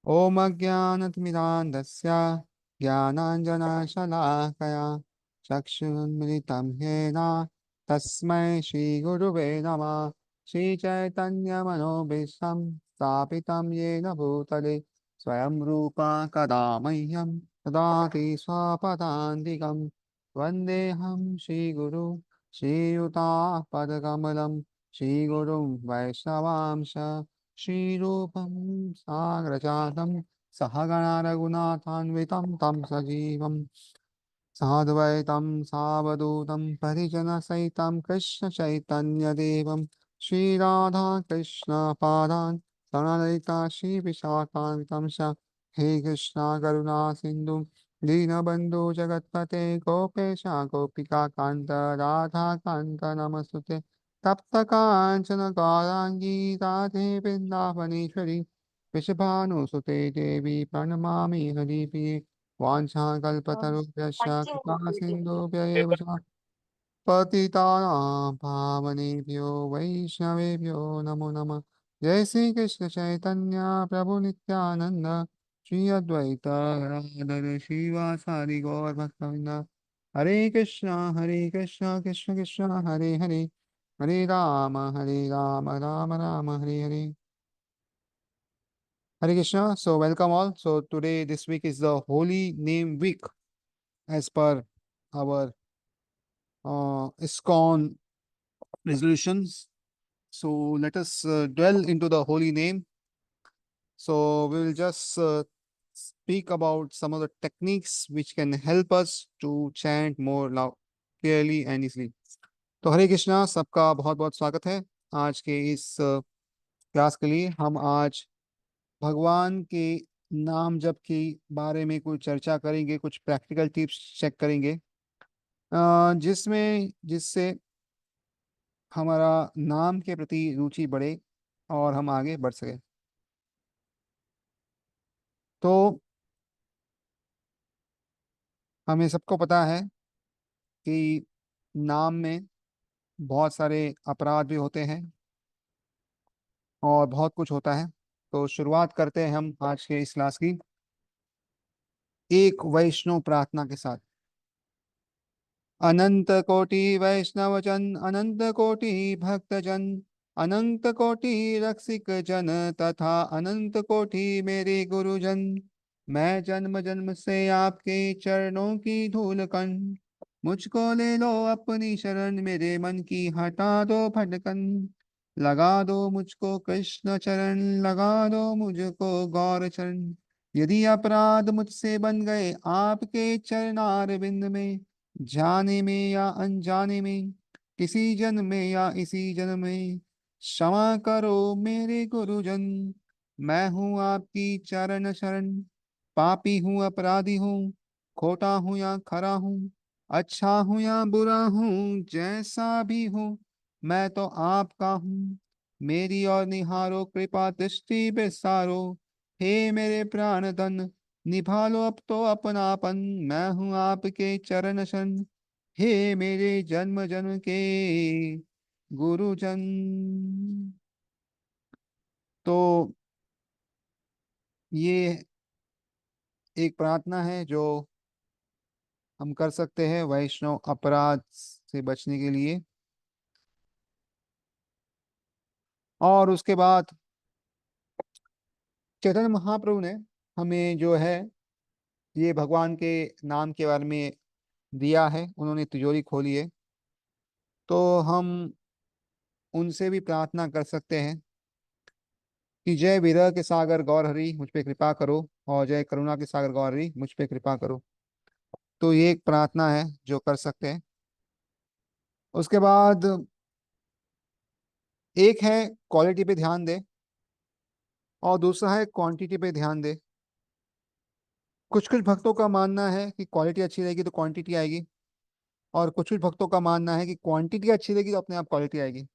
ॐ अज्ञानतिमिरान्धस्य ज्ञानाञ्जनशलाकया चक्षुन्मिलितं येन तस्मै श्रीगुरुवे नमः। श्रीचैतन्यमनोभीष्टं स्थापितं येन भूतले स्वयं रूपा कदा मह्यं ददाति स्वपदान्तिकं। वन्देऽहं श्रीगुरु श्रीयुतापदकमलं श्रीगुरुं वैष्णवांश श्रीरूपं साग्रजातं सहगणा रघुनाथान्वितं तं सजीवं साद्वैतं सावधूतं परिजनसहितं कृष्णचैतन्यदेवं श्रीराधा कृष्णपादान् प्रणलिता श्रीविशाखान्वितं च। हे कृष्णा करुणा सिन्धु दीनबन्धु जगत्पते गोपेश गोपिकान्त राधाकान्त नमस्तुते। तप्त काञ्चन गौराङ्गी राधे वृन्दावनेश्वरी वृषभानुसुते देवी प्रणमामि हरिप्रिये। वाञ्छाकल्पतरुभ्यश्च कृपा सिन्धुभ्य एव च पतितानां पावनेभ्यो वैष्णवेभ्यो नमो नमः। जय श्री कृष्ण चैतन्य प्रभु नित्यानंद श्री अद्वैत गदाधर श्रीवासादि गौर भक्तवृंद। हरे कृष्णा कृष्ण कृष्ण हरे हरे, हरे Ram Ram Ram Hare Hare. Hare Krishna. So welcome all. So today, this week is the Holy Name Week, as per our ISKCON resolutions. So let us dwell into the holy name. So we will just speak about some of the techniques which can help us to chant more loud, clearly and easily. तो हरे कृष्णा, सबका बहुत बहुत स्वागत है आज के इस class के लिए। हम आज भगवान के नाम जप के बारे में कुछ चर्चा करेंगे, कुछ प्रैक्टिकल टिप्स चेक करेंगे, जिससे हमारा नाम के प्रति रुचि बढ़े और हम आगे बढ़ सके। तो हमें सबको पता है कि नाम में बहुत सारे अपराध भी होते हैं और बहुत कुछ होता है। तो शुरुआत करते हैं हम आज के इस क्लास की एक वैष्णव प्रार्थना के साथ। अनंत कोटि वैष्णव जन, अनंत कोटि भक्त जन, अनंत कोटि रसिक जन, तथा अनंत कोटि मेरे गुरुजन। मैं जन्म जन्म से आपके चरणों की धूल कण, मुझको ले लो अपनी शरण, मेरे मन की हटा दो भटकन। लगा दो मुझको कृष्ण चरण, लगा दो मुझको गौर चरण। यदि अपराध मुझसे बन गए आपके चरणार बिंद में, जाने में या अनजाने में, किसी जन्म में या इसी जन्म में, क्षमा करो मेरे गुरुजन। मैं हूँ आपकी चरण शरण, पापी हूँ अपराधी हूँ, खोटा हूँ या खरा हूँ, अच्छा हूँ या बुरा हूँ, जैसा भी हूँ मैं तो आपका हूँ। मेरी और निहारो कृपा दृष्टि बिसारो, हे मेरे प्राण धन निभा लो अब तो अपनापन। मैं हूँ आपके चरण शरण, हे मेरे जन्म जन्म के गुरुजन। तो ये एक प्रार्थना है जो हम कर सकते हैं वैष्णव अपराध से बचने के लिए। और उसके बाद चैतन्य महाप्रभु ने हमें जो है ये भगवान के नाम के बारे में दिया है, उन्होंने तिजोरी खोली है। तो हम उनसे भी प्रार्थना कर सकते हैं कि जय विरह के सागर गौर हरि मुझ पे कृपा करो, और जय करुणा के सागर गौर हरि मुझ पे कृपा करो। तो ये एक प्रार्थना है जो कर सकते हैं। उसके बाद एक है क्वालिटी पे ध्यान दे, और दूसरा है क्वांटिटी पे ध्यान दे। कुछ कुछ भक्तों का मानना है कि क्वालिटी अच्छी रहेगी तो क्वांटिटी आएगी, और कुछ कुछ भक्तों का मानना है कि क्वांटिटी अच्छी रहेगी तो अपने आप क्वालिटी आएगी।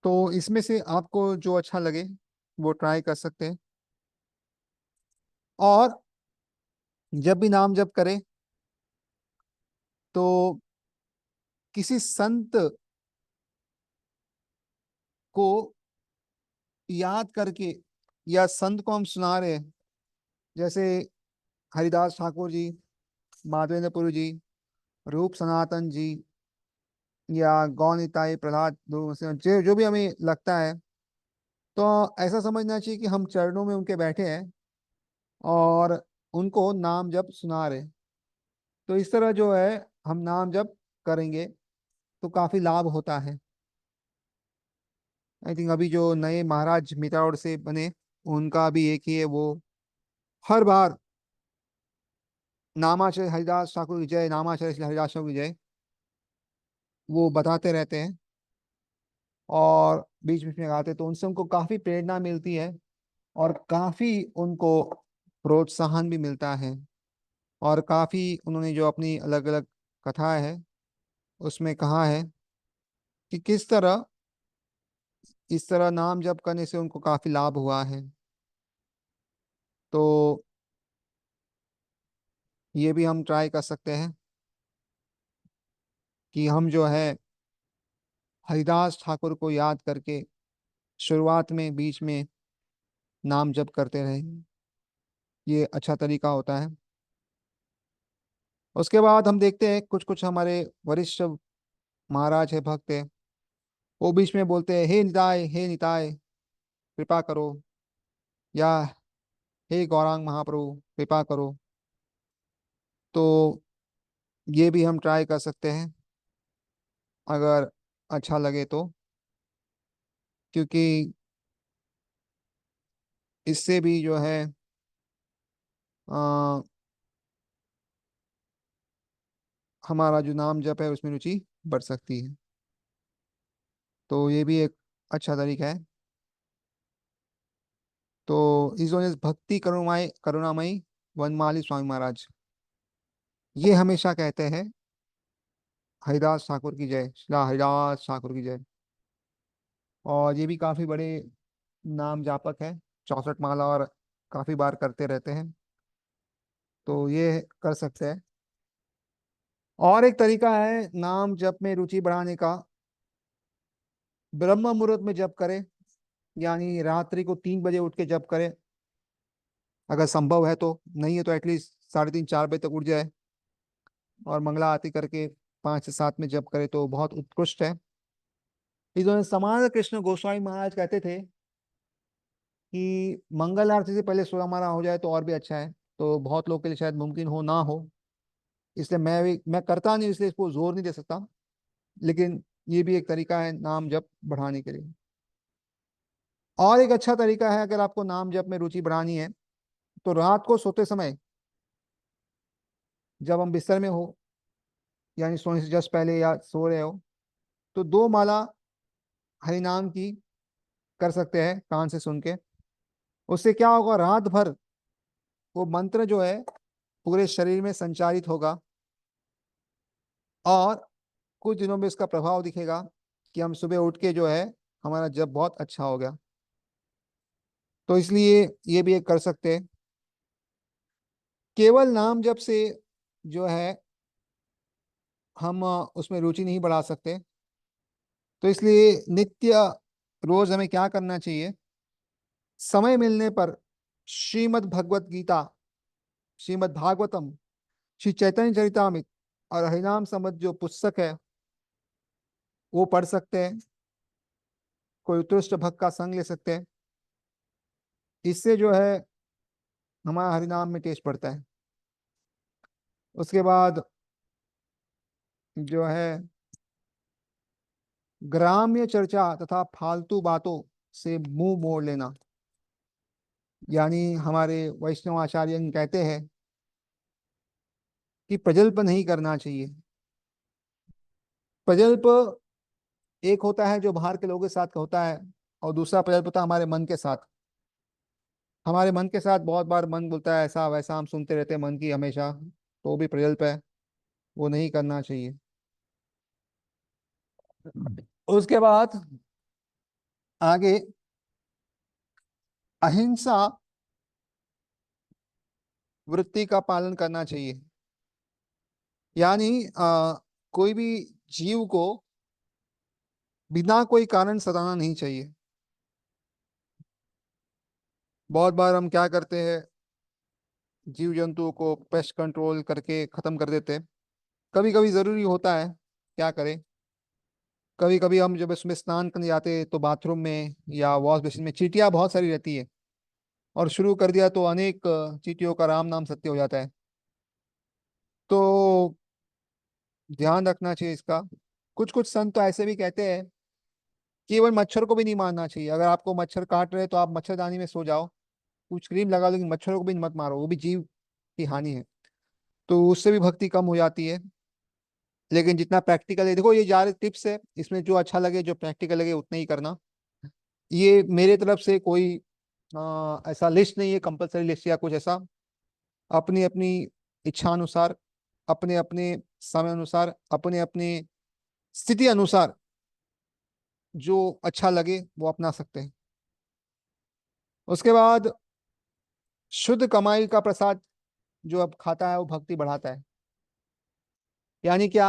तो इसमें से आपको जो अच्छा लगे वो ट्राई कर सकते हैं। और जब भी नाम जप करें तो किसी संत को याद करके या संत को हम सुना रहे हैं, जैसे हरिदास ठाकुर जी, माधवेंद्रपुरी जी, रूप सनातन जी, या गौनिताई प्रहलाद जो भी हमें लगता है, तो ऐसा समझना चाहिए कि हम चरणों में उनके बैठे हैं और उनको नाम जप सुना रहे हैं। तो इस तरह जो है हम नाम जप करेंगे तो काफी लाभ होता है। आई थिंक अभी जो नए महाराज मिताड़ से बने, उनका भी एक ही है, वो हर बार नामाचार्य हरिदास ठाकुर की जय, नामाचार्य श्री हरिदास ठाकुर की जय वो बताते रहते हैं और बीच बीच में गाते, तो उनसे उनको काफी प्रेरणा मिलती है और काफी उनको प्रोत्साहन भी मिलता है। और काफी उन्होंने जो अपनी अलग अलग कथाएं है उसमें कहा है कि किस तरह इस तरह नाम जप करने से उनको काफी लाभ हुआ है। तो ये भी हम ट्राई कर सकते हैं कि हम जो है हरिदास ठाकुर को याद करके शुरुआत में बीच में नाम जप करते रहें। ये अच्छा तरीका होता है। उसके बाद हम देखते हैं कुछ कुछ हमारे वरिष्ठ महाराज है, भक्त है, वो बीच में बोलते हैं, हे निताय कृपा करो, या हे गौरांग महाप्रभु कृपा करो। तो ये भी हम ट्राई कर सकते हैं अगर अच्छा लगे तो, क्योंकि इससे भी जो है आ, हमारा जो नाम जप है उसमें रुचि बढ़ सकती है। तो ये भी एक अच्छा तरीका है। तो इस भक्ति करुणामयी वनमाली स्वामी महाराज ये हमेशा कहते हैं, हरिदास ठाकुर की जय, श्री हरिदास ठाकुर की जय। और ये भी काफी बड़े नाम जापक है, 64 माला और काफी बार करते रहते हैं, तो ये कर सकते हैं। और एक तरीका है नाम जप में रुचि बढ़ाने का, ब्रह्म मुहूर्त में जप करें, यानी रात्रि को 3 बजे उठ के जप करें, अगर संभव है तो। नहीं है तो एटलीस्ट 3:30 4 बजे तक उठ जाए और मंगला आरती करके 5 से 7 में जप करे तो बहुत उत्कृष्ट है। इस दौरान समान कृष्ण गोस्वामी महाराज कहते थे कि मंगल आरती से पहले 16 माला हो जाए तो और भी अच्छा है। तो बहुत लोग के लिए शायद मुमकिन हो ना हो, इसलिए मैं करता नहीं, इसलिए इसको जोर नहीं दे सकता। लेकिन ये भी एक तरीका है नाम जप बढ़ाने के लिए। और एक अच्छा तरीका है, अगर आपको नाम जप में रुचि बढ़ानी है, तो रात को सोते समय जब हम बिस्तर में हो, यानी सोने से जस्ट पहले या सो रहे हो, तो 2 माला हरि नाम की कर सकते हैं कान से सुन के। उससे क्या होगा, रात भर वो मंत्र जो है पूरे शरीर में संचारित होगा और कुछ दिनों में इसका प्रभाव दिखेगा कि हम सुबह उठ के जो है हमारा जब बहुत अच्छा हो गया। तो इसलिए ये भी एक कर सकते हैं। केवल नाम जप से जो है हम उसमें रुचि नहीं बढ़ा सकते। तो इसलिए नित्य रोज हमें क्या करना चाहिए, समय मिलने पर श्रीमद् भगवत गीता, श्रीमद् भागवतम, श्री चैतन्य चरितामृत और हरिनाम संबंध जो पुस्तक है वो पढ़ सकते हैं। कोई उत्कृष्ट भक्त का संग ले सकते हैं। इससे जो है हमारा हरिनाम में टेस्ट बढ़ता है। उसके बाद जो है ग्राम्य चर्चा तथा फालतू बातों से मुंह मोड़ लेना, यानी हमारे वैष्णव आचार्य कहते हैं कि प्रजल्प नहीं करना चाहिए। प्रजल्प एक होता है जो बाहर के लोगों के साथ होता है, और दूसरा प्रजल्प होता है हमारे मन के साथ। हमारे मन के साथ बहुत बार मन बोलता है ऐसा वैसा, हम सुनते रहते हैं मन की हमेशा, तो वो भी प्रजल्प है, वो नहीं करना चाहिए। उसके बाद आगे अहिंसा वृत्ति का पालन करना चाहिए, यानी कोई भी जीव को बिना कोई कारण सताना नहीं चाहिए। बहुत बार हम क्या करते हैं, जीव जंतुओं को पेस्ट कंट्रोल करके खत्म कर देते हैं। कभी कभी जरूरी होता है, क्या करें। कभी कभी हम जब इसमें स्नान करने जाते हैं तो बाथरूम में या वॉश बेसिन में चींटियां बहुत सारी रहती है, और शुरू कर दिया तो अनेक चींटियों का राम नाम सत्य हो जाता है। तो ध्यान रखना चाहिए इसका। कुछ कुछ संत तो ऐसे भी कहते हैं, केवल मच्छर को भी नहीं मारना चाहिए। अगर आपको मच्छर काट रहे हैं तो आप मच्छरदानी में सो जाओ, कुछ क्रीम लगा लो, लेकिन मच्छरों को भी मत मारो, वो भी जीव की हानि है। तो उससे भी भक्ति कम हो जाती है। लेकिन जितना प्रैक्टिकल है, देखो ये ज्यादा टिप्स है, इसमें जो अच्छा लगे जो प्रैक्टिकल लगे उतना ही करना। ये मेरे तरफ से कोई ऐसा लिस्ट नहीं है, कंपलसरी लिस्ट या कुछ ऐसा। अपनी अपनी इच्छा अनुसार, अपने अपने समय अनुसार, अपने अपने स्थिति अनुसार जो अच्छा लगे वो अपना सकते हैं। उसके बाद शुद्ध कमाई का प्रसाद जो अब खाता है वो भक्ति बढ़ाता है। यानी क्या,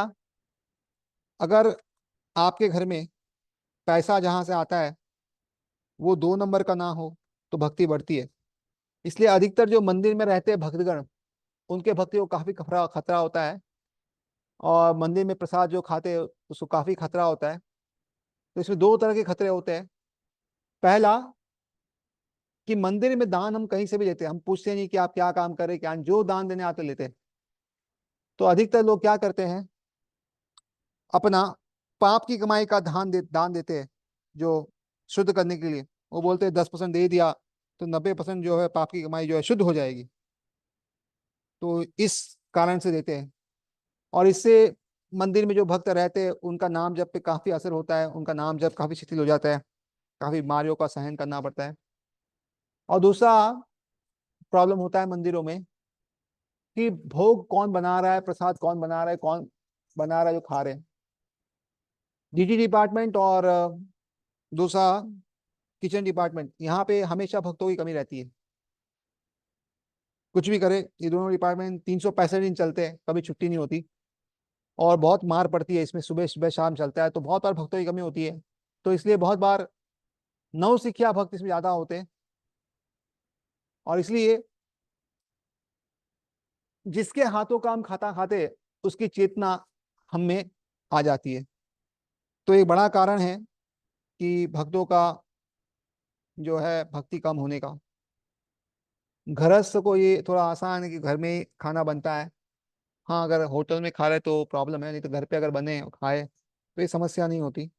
अगर आपके घर में पैसा जहां से आता है वो 2 नंबर का ना हो तो भक्ति बढ़ती है। इसलिए अधिकतर जो मंदिर में रहते हैं भक्तगण, उनके भक्ति को काफी खतरा खतरा होता है। और मंदिर में प्रसाद जो खाते हैं उसको काफी खतरा होता है। तो इसमें 2 तरह के खतरे होते हैं। पहला, कि मंदिर में दान हम कहीं से भी देते हैं, हम पूछते नहीं कि आप क्या काम कर रहे हैं, क्या जो दान देने आते लेते हैं। तो अधिकतर लोग क्या करते हैं, अपना पाप की कमाई का दान देते हैं, जो शुद्ध करने के लिए। वो बोलते हैं 10% दे दिया तो 90% जो है पाप की कमाई जो है शुद्ध हो जाएगी। तो इस कारण से देते हैं। और इससे मंदिर में जो भक्त रहते हैं उनका नाम जप पे काफी असर होता है, उनका नाम जप काफी शिथिल हो जाता है, काफी बीमारियों का सहन करना पड़ता है। और दूसरा प्रॉब्लम होता है मंदिरों में, कि भोग कौन बना रहा है, प्रसाद कौन बना रहा है, कौन बना रहा है जो खा रहे हैं। डीटी डिपार्टमेंट और दूसरा किचन डिपार्टमेंट, यहाँ पे हमेशा भक्तों की कमी रहती है। कुछ भी करे, ये दोनों डिपार्टमेंट 365 दिन चलते हैं, कभी छुट्टी नहीं होती। और बहुत मार पड़ती है इसमें, सुबह सुबह शाम चलता है, तो बहुत बार भक्तों की कमी होती है। तो इसलिए बहुत बार नौ सिखिया भक्त इसमें ज्यादा होते हैं। और इसलिए जिसके हाथों का हम खाता खाते उसकी चेतना हम में आ जाती है। तो एक बड़ा कारण है कि भक्तों का जो है भक्ति कम होने का। गृहस्थ को ये थोड़ा आसान है कि घर में ही खाना बनता है। हाँ, अगर होटल में खा रहे तो प्रॉब्लम है, नहीं तो घर पे अगर बने और खाए तो ये समस्या नहीं होती।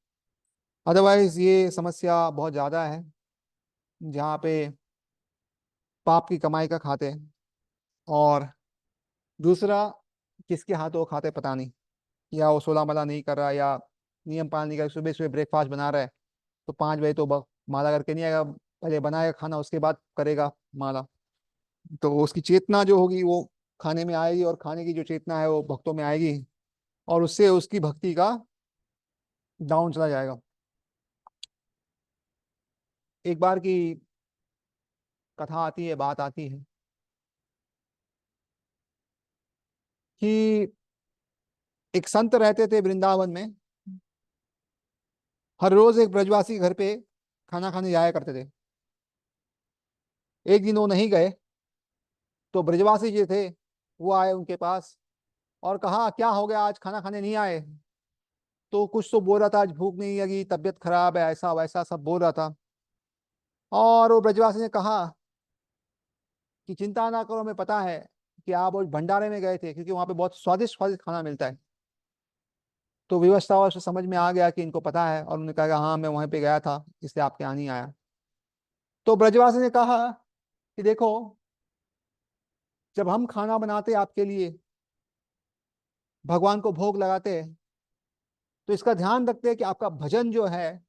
अदरवाइज ये समस्या बहुत ज़्यादा है, जहाँ पे पाप की कमाई का खाते हैं। और दूसरा, किसके हाथों खाते पता नहीं, या वो सोलह माला नहीं कर रहा, या नियम पालन नहीं कर, सुबह सुबह ब्रेकफास्ट बना रहा है तो 5 बजे तो माला करके नहीं आएगा, पहले बनाएगा खाना उसके बाद करेगा माला। तो उसकी चेतना जो होगी वो खाने में आएगी, और खाने की जो चेतना है वो भक्तों में आएगी, और उससे उसकी भक्ति का डाउन चला जाएगा। एक बार की कथा आती है, बात आती है कि एक संत रहते थे वृंदावन में। हर रोज एक ब्रजवासी घर पे खाना खाने जाया करते थे। एक दिन वो नहीं गए तो ब्रजवासी जो थे वो आए उनके पास और कहा, क्या हो गया आज खाना खाने नहीं आए? तो कुछ तो बोल रहा था, आज भूख नहीं लगी, तबीयत खराब है, ऐसा वैसा सब बोल रहा था। और वो ब्रजवासी ने कहा कि चिंता ना करो, हमें पता है कि आप उस भंडारे में गए थे, क्योंकि वहां पे बहुत स्वादिष्ट स्वादिष्ट खाना मिलता है। तो विवशता से समझ में आ गया कि इनको पता है, और उन्होंने कहा कि हाँ मैं वहीं पे गया था, इसलिए आपके यहाँ नहीं आया। तो ब्रजवासी ने कहा कि देखो, जब हम खाना बनाते आपके लिए, भगवान को भोग लगाते हैं, तो इसका ध्यान रखते हैं कि आपका भजन जो है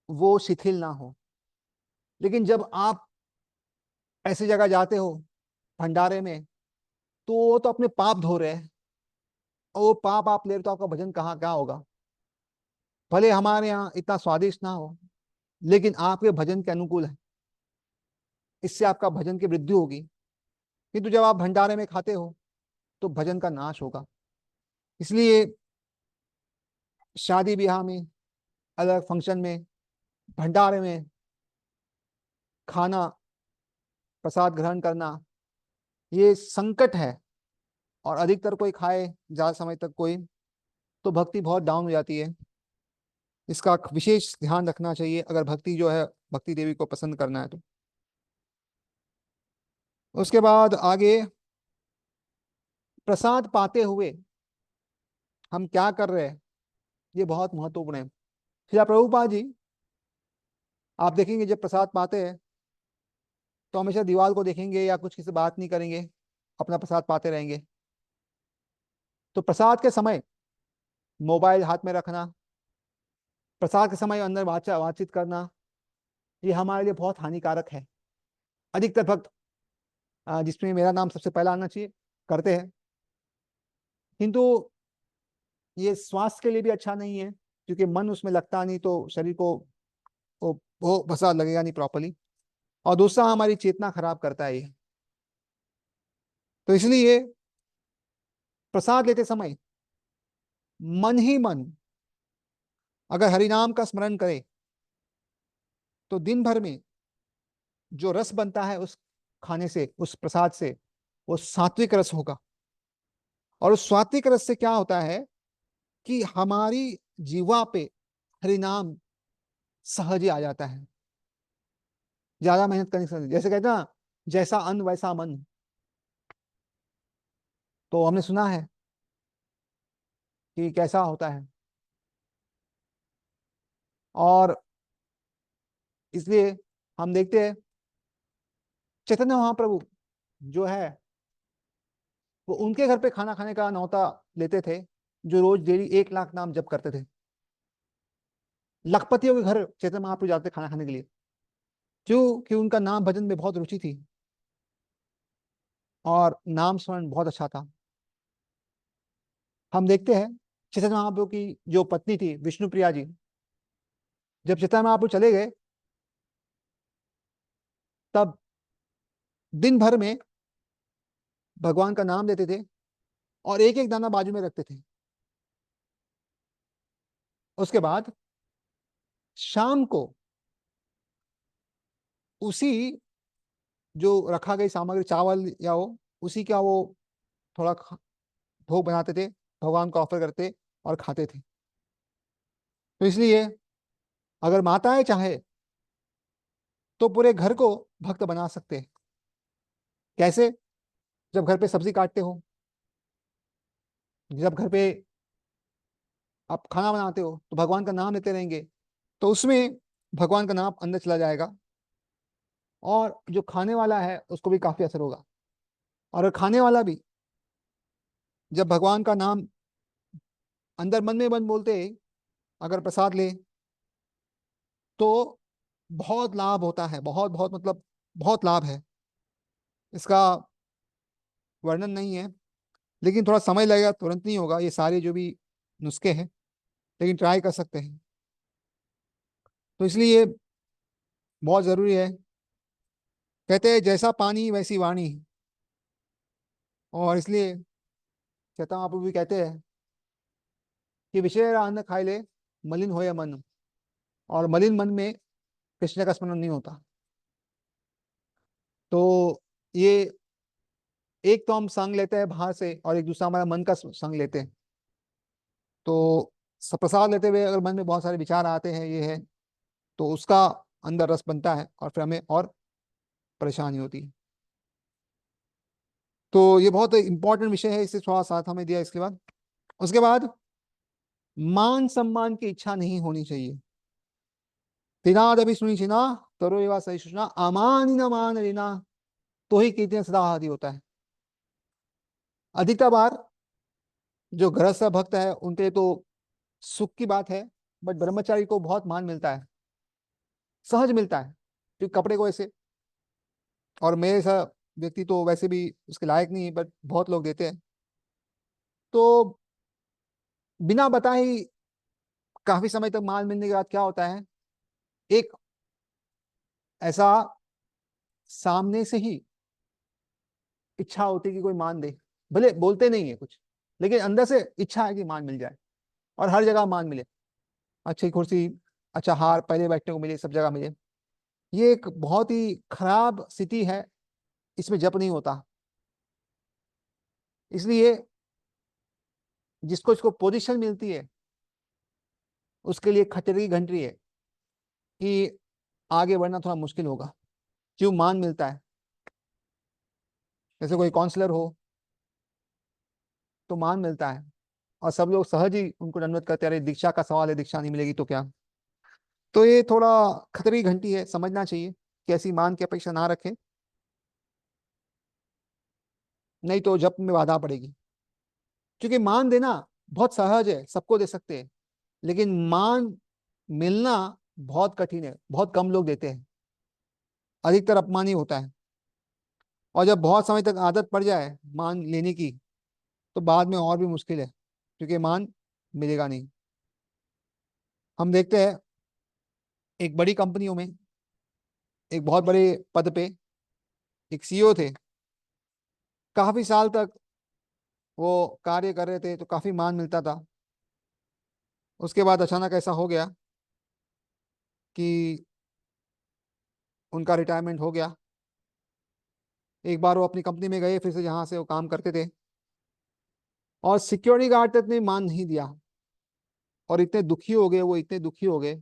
वो शिथिल ना हो। लेकिन जब आप ऐसी जगह जाते हो भंडारे में, तो वो तो अपने पाप धो रहे हैं, और वो पाप आप ले रहे हो तो आपका भजन कहाँ क्या होगा। भले हमारे यहाँ इतना स्वादिष्ट ना हो, लेकिन आपके भजन के अनुकूल है, इससे आपका भजन की वृद्धि होगी। किंतु जब आप भंडारे में खाते हो तो भजन का नाश होगा। इसलिए शादी ब्याह में, अलग फंक्शन में, भंडारे में खाना, प्रसाद ग्रहण करना, ये संकट है। और अधिकतर कोई खाए ज्यादा समय तक कोई, तो भक्ति बहुत डाउन हो जाती है। इसका विशेष ध्यान रखना चाहिए अगर भक्ति जो है भक्ति देवी को पसंद करना है तो। उसके बाद आगे, प्रसाद पाते हुए हम क्या कर रहे हैं, ये बहुत महत्वपूर्ण है। श्रीला प्रभुपाद जी, आप देखेंगे जब प्रसाद पाते हैं तो हमेशा दीवार को देखेंगे या कुछ किसी से बात नहीं करेंगे, अपना प्रसाद पाते रहेंगे। तो प्रसाद के समय मोबाइल हाथ में रखना, प्रसाद के समय अंदर बातचीत करना, ये हमारे लिए बहुत हानिकारक है। अधिकतर भक्त, जिसमें मेरा नाम सबसे पहला आना चाहिए, करते हैं, किंतु ये स्वास्थ्य के लिए भी अच्छा नहीं है, क्योंकि मन उसमें लगता नहीं तो शरीर को वो प्रसाद लगेगा नहीं प्रॉपरली। और दूसरा, हमारी चेतना खराब करता है ये। तो इसलिए प्रसाद लेते समय मन ही मन अगर हरिनाम का स्मरण करे तो दिन भर में जो रस बनता है उस खाने से, उस प्रसाद से, वो सात्विक रस होगा। और उस सात्विक रस से क्या होता है कि हमारी जीवा पे हरिनाम सहज ही आ जाता है, ज्यादा मेहनत करने से। जैसे कहते हैं ना, जैसा अन्न वैसा मन, तो हमने सुना है कि कैसा होता है। और इसलिए हम देखते हैं चैतन्य महाप्रभु जो है, वो उनके घर पे खाना खाने का न्योता लेते थे, जो रोज डेली 1 लाख नाम जप करते थे। लखपतियों के घर चैतन्य महाप्रभु जाते खाना खाने के लिए, क्यों? कि उनका नाम भजन में बहुत रुचि थी और नाम स्मरण बहुत अच्छा था। हम देखते हैं चैतन्य महाप्रभु की जो पत्नी थी विष्णुप्रिया जी, जब चैतन्य महाप्रभु चले गए तब दिन भर में भगवान का नाम लेते थे और एक एक दाना बाजू में रखते थे। उसके बाद शाम को उसी जो रखा गई सामग्री, चावल या वो, उसी का वो थोड़ा भोग बनाते थे, भगवान को ऑफर करते और खाते थे। तो इसलिए अगर माताएं चाहे तो पूरे घर को भक्त बना सकते हैं। कैसे? जब घर पे सब्जी काटते हो, जब घर पे आप खाना बनाते हो तो भगवान का नाम लेते रहेंगे, तो उसमें भगवान का नाम अंदर चला जाएगा और जो खाने वाला है उसको भी काफी असर होगा। और खाने वाला भी जब भगवान का नाम अंदर मन में मन बोलते अगर प्रसाद ले तो बहुत लाभ होता है, बहुत बहुत मतलब बहुत लाभ है। इसका वर्णन नहीं है, लेकिन थोड़ा समय लगेगा, तुरंत नहीं होगा ये सारे जो भी नुस्खे हैं, लेकिन ट्राई कर सकते हैं। तो इसलिए बहुत जरूरी है। कहते हैं जैसा पानी वैसी वाणी, और इसलिए चेता महाप्रभु भी कहते हैं कि विषय अन्न खाए ले मलिन हो या मन, और मलिन मन में कृष्ण का स्मरण नहीं होता। तो ये एक तो हम संग लेते हैं बाहर से और एक दूसरा हमारा मन का संग लेते हैं। तो प्रसाद लेते हुए अगर मन में बहुत सारे विचार आते हैं, ये है, तो उसका अंदर रस बनता है और फिर हमें और परेशानी होती है। तो ये बहुत इंपॉर्टेंट विषय है, इसे थोड़ा साथ हमें दिया। इसके बाद, उसके बाद मान सम्मान की इच्छा नहीं होनी चाहिए। तिनाद अभी सुनी छिना तरो एवा सही सूचना अमानी न मान रीना, तो ही कीर्तन सदा आदि होता है। अधिकतर बार जो गृहस्थ भक्त है उनके तो सुख की बात है, बट ब्रह्मचारी को बहुत मान मिलता है, सहज मिलता है, क्योंकि कपड़े को ऐसे, और मेरे सा व्यक्ति तो वैसे भी उसके लायक नहीं है, बट बहुत लोग देते हैं। तो बिना बताए ही काफी समय तक मान मिलने के बाद क्या होता है, एक ऐसा सामने से ही इच्छा होती है कि कोई मान दे, भले बोलते नहीं है कुछ, लेकिन अंदर से इच्छा है कि मान मिल जाए और हर जगह मान मिले, अच्छी कुर्सी, अच्छा हार, पहले बैठने को मिले, सब जगह मिले। ये एक बहुत ही खराब स्थिति है, इसमें जप नहीं होता। इसलिए जिसको इसको पोजीशन मिलती है उसके लिए खतरे की घंटी है कि आगे बढ़ना थोड़ा मुश्किल होगा। क्यों? मान मिलता है। जैसे कोई काउंसलर हो तो मान मिलता है, और सब लोग सहज ही उनको दंडवत करते हैं, अरे दीक्षा का सवाल है, दीक्षा नहीं मिलेगी तो क्या। तो ये थोड़ा खतरे की घंटी है, समझना चाहिए कि ऐसी मान की अपेक्षा ना रखें, नहीं तो जप में बाधा पड़ेगी। क्योंकि मान देना बहुत सहज है, सबको दे सकते हैं, लेकिन मान मिलना बहुत कठिन है, बहुत कम लोग देते हैं, अधिकतर अपमान ही होता है। और जब बहुत समय तक आदत पड़ जाए मान लेने की, तो बाद में और भी मुश्किल है, क्योंकि मान मिलेगा नहीं। हम देखते हैं एक बड़ी कंपनियों में एक बहुत बड़े पद पे एक सीईओ थे, काफी साल तक वो कार्य कर रहे थे तो काफी मान मिलता था। उसके बाद अचानक ऐसा हो गया कि उनका रिटायरमेंट हो गया। एक बार वो अपनी कंपनी में गए फिर से, जहां से वो काम करते थे, और सिक्योरिटी गार्ड तक ने मान नहीं दिया। और इतने दुखी हो गए, वो इतने दुखी हो गए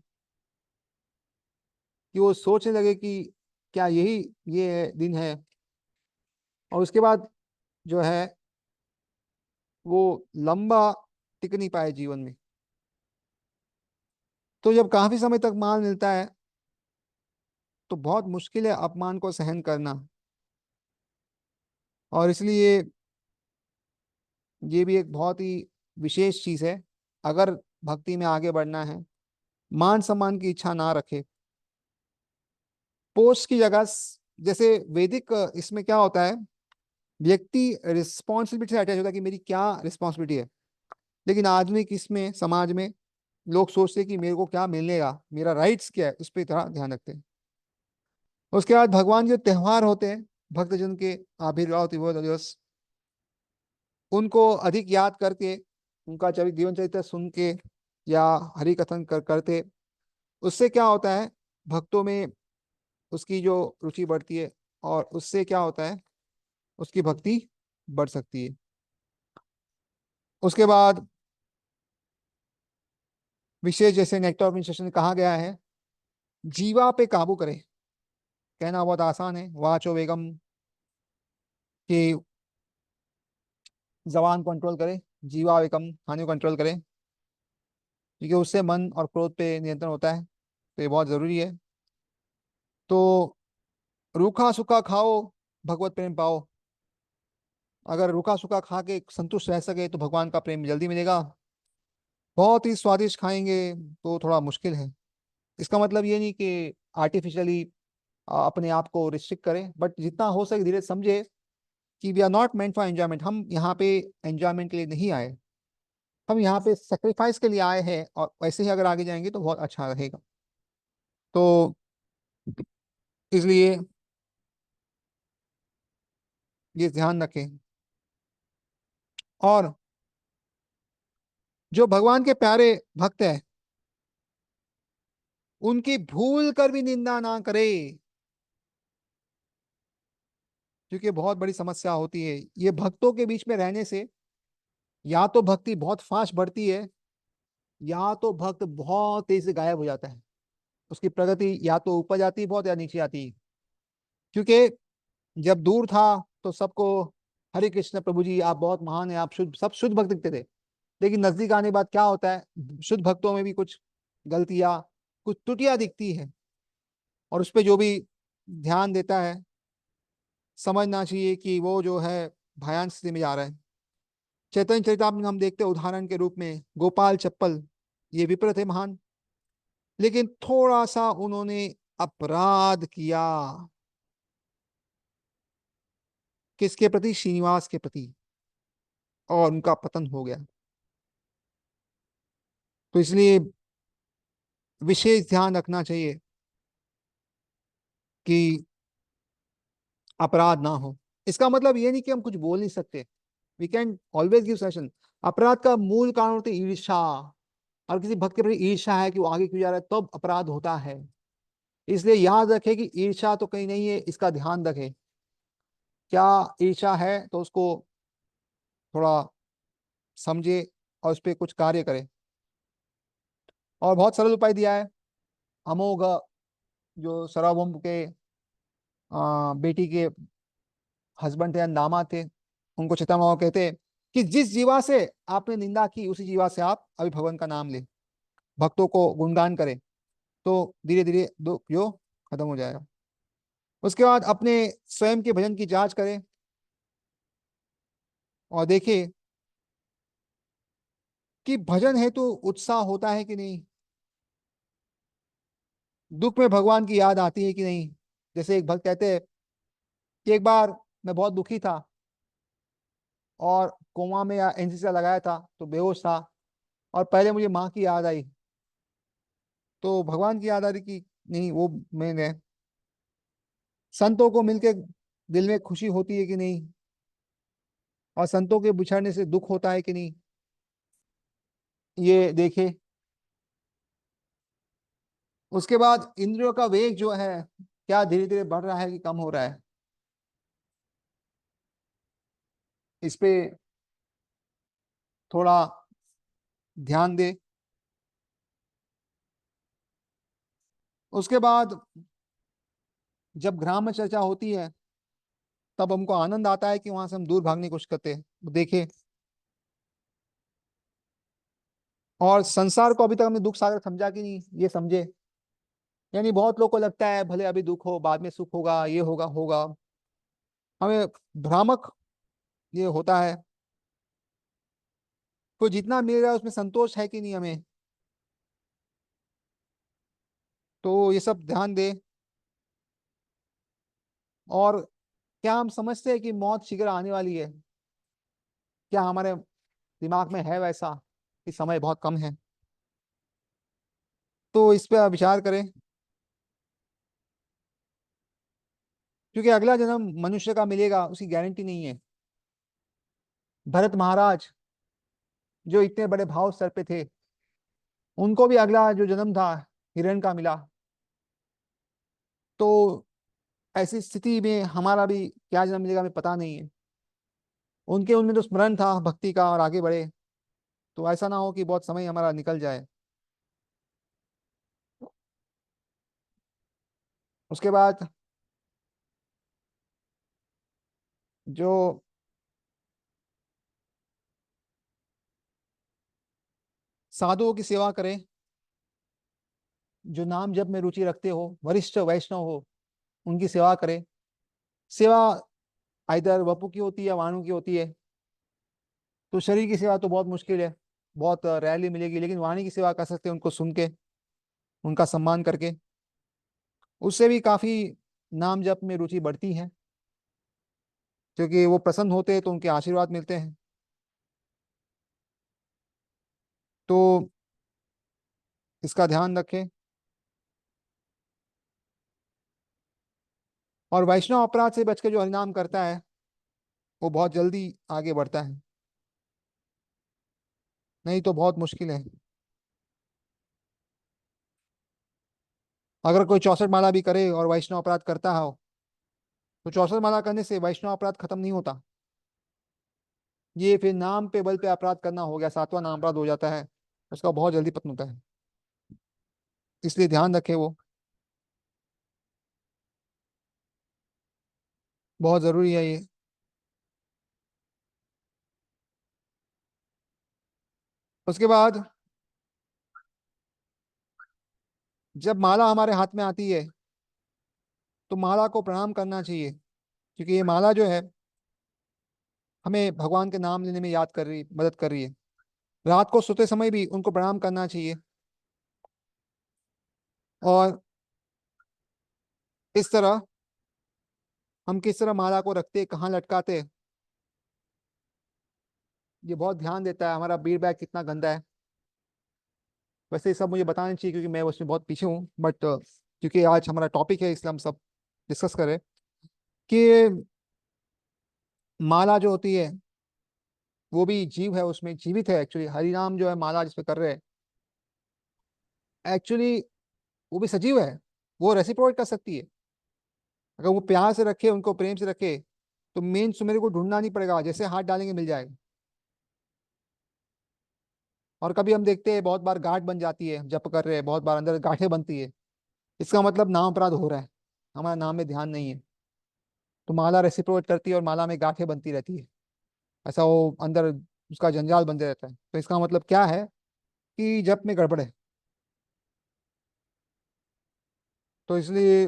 कि वो सोचने लगे कि क्या यही ये दिन है। और उसके बाद जो है वो लंबा टिक नहीं पाए जीवन में। तो जब काफी समय तक मान मिलता है तो बहुत मुश्किल है अपमान को सहन करना। और इसलिए ये भी एक बहुत ही विशेष चीज है। अगर भक्ति में आगे बढ़ना है, मान सम्मान की इच्छा ना रखे। पोस्ट की जगह जैसे वैदिक इसमें क्या होता है, व्यक्ति रिस्पॉन्सिबिलिटी से अटैच होता है कि मेरी क्या रिस्पॉन्सिबिलिटी है। लेकिन आधुनिक इसमें समाज में लोग सोचते हैं कि मेरे को क्या मिलेगा, मेरा राइट्स क्या है, उस पर इतना ध्यान रखते हैं। उसके बाद भगवान के त्योहार होते हैं, भक्तजन के आविर्भाव दिवस, उनको अधिक याद करके, उनका जीवन चरित्र सुन के या हरि कथन करते, उससे क्या होता है, भक्तों में उसकी जो रुचि बढ़ती है, और उससे क्या होता है, उसकी भक्ति बढ़ सकती है। उसके बाद विशेष, जैसे नेक्टर ऑफ इंस्ट्रक्शन में कहा गया है, जीवा पे काबू करे। कहना बहुत आसान है, वाचो वेगम, कि जबान कंट्रोल करे, जीवा वेगम खाने को कंट्रोल करे, क्योंकि उससे मन और क्रोध पे नियंत्रण होता है। तो ये बहुत जरूरी है। तो रूखा सूखा खाओ, भगवत प्रेम पाओ। अगर रूखा सूखा खा के संतुष्ट रह सके तो भगवान का प्रेम जल्दी मिलेगा। बहुत ही स्वादिष्ट खाएंगे तो थोड़ा मुश्किल है। इसका मतलब ये नहीं कि आर्टिफिशियली अपने आप को रिस्ट्रिक्ट करें, बट जितना हो सके धीरे समझे कि we are not meant for enjoyment. हम यहाँ पे एंजॉयमेंट के लिए नहीं आए, हम यहाँ पे सेक्रीफाइस के लिए आए हैं, और वैसे ही अगर आगे जाएंगे तो बहुत अच्छा रहेगा। तो इसलिए ये ध्यान रखें। और जो भगवान के प्यारे भक्त है, उनकी भूल कर भी निंदा ना करे, क्योंकि बहुत बड़ी समस्या होती है ये भक्तों के बीच में रहने से। या तो भक्ति बहुत फास्ट बढ़ती है, या तो भक्त बहुत तेजी से गायब हो जाता है। उसकी प्रगति या तो ऊपर जाती है बहुत, या नीचे आती है। क्योंकि जब दूर था तो सबको हरे कृष्ण प्रभु जी आप बहुत महान है, आप शुद्ध, सब शुद्ध भक्त दिखते थे। लेकिन नजदीक आने के बाद क्या होता है, शुद्ध भक्तों में भी कुछ गलतियां, कुछ त्रुटियां दिखती है। और उस पर जो भी ध्यान देता है, समझना चाहिए कि वो जो है भयान स्थिति में जा रहा है। चैतन्य चरितामृत में हम देखते हैं उदाहरण के रूप में गोपाल चप्पल, ये विप्र थे महान, लेकिन थोड़ा सा उन्होंने अपराध किया। किसके प्रति? श्रीनिवास के प्रति। और उनका पतन हो गया। तो इसलिए विशेष ध्यान रखना चाहिए कि अपराध ना हो। इसका मतलब ये नहीं कि हम कुछ बोल नहीं सकते, we can always give session. अपराध का मूल कारण होती है ईर्ष्या। और किसी भक्त के प्रति ईर्ष्या है कि वो आगे क्यों जा रहा है, तब अपराध होता है। इसलिए याद रखे कि ईर्ष्या तो कहीं नहीं है, इसका ध्यान रखे। क्या ईर्ष्या है तो उसको थोड़ा समझे और उस पर कुछ कार्य करे। और बहुत सरल उपाय दिया है। अमोघ जो सार्वभौम के बेटी के हस्बैंड थे या दामाद थे, उनको चितामह कहते कि जिस जीवा से आपने निंदा की उसी जीवा से आप अभी भगवान का नाम ले, भक्तों को गुणगान करें, तो धीरे धीरे दुख जो खत्म हो जाएगा। उसके बाद अपने स्वयं के भजन की जांच करें और देखें कि भजन है तो उत्साह होता है कि नहीं, दुख में भगवान की याद आती है कि नहीं। जैसे एक भक्त कहते हैं कि एक बार मैं बहुत दुखी था और कोमा में या एनसीसी लगाया था तो बेहोश था, और पहले मुझे माँ की याद आई, तो भगवान की याद आ रही कि नहीं वो मैंने। संतों को मिलके दिल में खुशी होती है कि नहीं, और संतों के बिछड़ने से दुख होता है कि नहीं, ये देखे। उसके बाद इंद्रियों का वेग जो है क्या धीरे धीरे बढ़ रहा है कि कम हो रहा है, इस पे थोड़ा ध्यान दे। उसके बाद जब ग्राम में चर्चा होती है तब हमको आनंद आता है कि वहां से हम दूर भागने की कोशिश करते हैं, देखे। और संसार को अभी तक हमने दुख सागर समझा कि नहीं, ये समझे। यानी बहुत लोग को लगता है भले अभी दुख हो बाद में सुख होगा, ये होगा होगा, हमें भ्रामक ये होता है। तो जितना मिल रहा है उसमें संतोष है कि नहीं हमें, तो ये सब ध्यान दे। और क्या हम समझते हैं कि मौत शीघ्र आने वाली है, क्या हमारे दिमाग में है वैसा कि समय बहुत कम है, तो इस पे आप विचार करें। क्योंकि अगला जन्म मनुष्य का मिलेगा उसकी गारंटी नहीं है। भरत महाराज जो इतने बड़े भाव स्तर पे थे, उनको भी अगला जो जन्म था हिरण का मिला। तो ऐसी स्थिति में हमारा भी क्या जन्म मिलेगा हमें पता नहीं है। उनके उनमें तो स्मरण था भक्ति का और आगे बढ़े, तो ऐसा ना हो कि बहुत समय हमारा निकल जाए। उसके बाद जो साधुओं की सेवा करें, जो नाम जप में रुचि रखते हो, वरिष्ठ वैष्णव हो, उनकी सेवा करें। सेवा इधर वपु की होती है या वाणु की होती है। तो शरीर की सेवा तो बहुत मुश्किल है, बहुत रैरली मिलेगी, लेकिन वाणी की सेवा कर सकते हैं उनको सुन के, उनका सम्मान करके। उससे भी काफी नाम जप में रुचि बढ़ती है, क्योंकि वो प्रसन्न होते हैं तो उनके आशीर्वाद मिलते हैं। तो इसका ध्यान रखें। और वैष्णव अपराध से बच के जो हरिनाम करता है वो बहुत जल्दी आगे बढ़ता है, नहीं तो बहुत मुश्किल है। अगर कोई 64 माला भी करे और वैष्णव अपराध करता हो, तो 64 माला करने से वैष्णव अपराध खत्म नहीं होता। ये फिर नाम पे बल पे अपराध करना हो गया, सातवां नाम अपराध हो जाता है, उसका बहुत जल्दी पतन होता है। इसलिए ध्यान रखे वो, बहुत जरूरी है ये। उसके बाद जब माला हमारे हाथ में आती है तो माला को प्रणाम करना चाहिए, क्योंकि ये माला जो है हमें भगवान के नाम लेने में याद कर रही, मदद कर रही है। रात को सोते समय भी उनको प्रणाम करना चाहिए। और इस तरह हम किस तरह माला को रखते, कहाँ लटकाते, ये बहुत ध्यान देता है हमारा बीर बैग कितना गंदा है। वैसे ये सब मुझे बताना चाहिए क्योंकि मैं उसमें बहुत पीछे हूँ, बट क्योंकि आज हमारा टॉपिक है इसलिए हम सब डिस्कस करें कि माला जो होती है वो भी जीव है, उसमें जीवित है एक्चुअली। हरि नाम जो है माला जिसपे कर रहे हैं, एक्चुअली वो भी सजीव है। वो रेसिप्रोकेट कर सकती है। अगर वो प्यार से रखे, उनको प्रेम से रखे, तो मेन सुमेर को ढूंढना नहीं पड़ेगा, जैसे हाथ डालेंगे मिल जाएगा। और कभी हम देखते हैं बहुत बार गांठ बन जाती है, जप कर रहे हैं बहुत बार अंदर गांठें बनती है, इसका मतलब नाम अपराध हो रहा है, हमारा नाम में ध्यान नहीं है। तो माला रेसिप्रोकेट करती है और माला में गांठें बनती रहती है, ऐसा वो अंदर उसका जंजाल बनते रहता है। तो इसका मतलब क्या है कि जप में गड़बड़ है। तो इसलिए